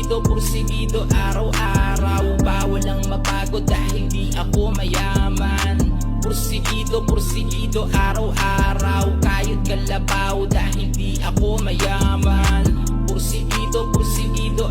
Porsigido, araw-araw, bawal lang mapagod dahil di ako mayaman. Porsigido, araw-araw, kayod kalabaw dahil di ako mayaman. Porsigido,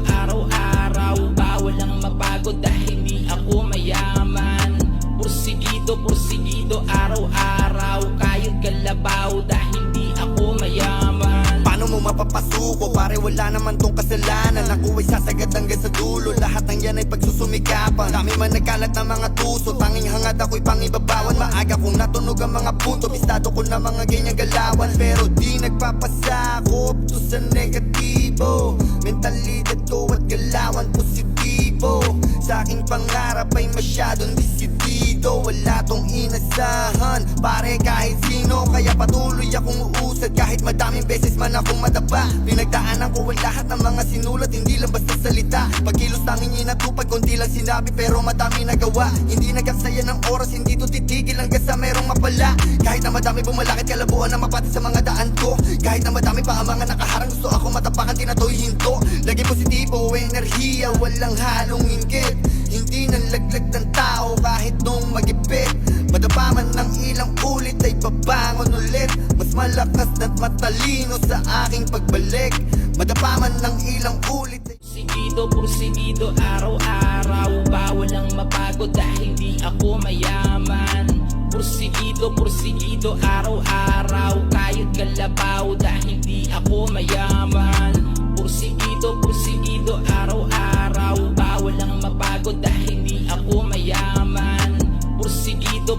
araw-araw, bawal lang mapagod dahil di ako mayaman. Porsigido, araw-araw, kayod kalabaw dahil di ako mayaman. Paano mo mapapasuko? Pare wala naman tong kasalanan. Ako ay sasagat hanggang sa dulo. Lahat ng yan ay pagsusumikapan. Dami man nagkalat na mga tuso. Tanging hangad ako'y pangibabawan. Maaga kong natunog ang mga punto. Bistado ko na mga ganyang galawan. Pero di nagpapasakop to sa negatibo. Mentalidad ko at galawan positibo. Sa aking pangarap ay masyadong desidido. Wala tong inasahan, pare kahit sino. Kaya patuloy akong uusad kahit madaming beses man akong madapa. Pinagdaanan ko ang lahat ng mga sinulat, hindi lang basta salita. Pagkilos tanging inatupag, konti lang sinabi pero madami nagawa. Hindi nagaksaya ng oras, hindi to titigil hanggang sa merong mapala. Kahit na madami bumalakit, kalabuan na mapati sa mga daan ko. Kahit na madami pa ang mga nakaharang, gusto ako matapakan, di na to'y hinto. Lagi positibo, enerhiya, walang halong inggit. Hindi nalaglag ng tao kahit nung magipit. Madapa man ng ilang ulit ay babangon ulit. Mas malakas na't matalino sa aking pagbalik. Madapa man ng ilang ulit ay... Porsigido, araw-araw, bawal lang mapagod dahil di ako mayaman. Porsigido, araw-araw, kayod kalabaw dahil di ako mayaman. Porsigido, araw-araw, bawal lang mapagod dahil di ako mayaman. Porsigido,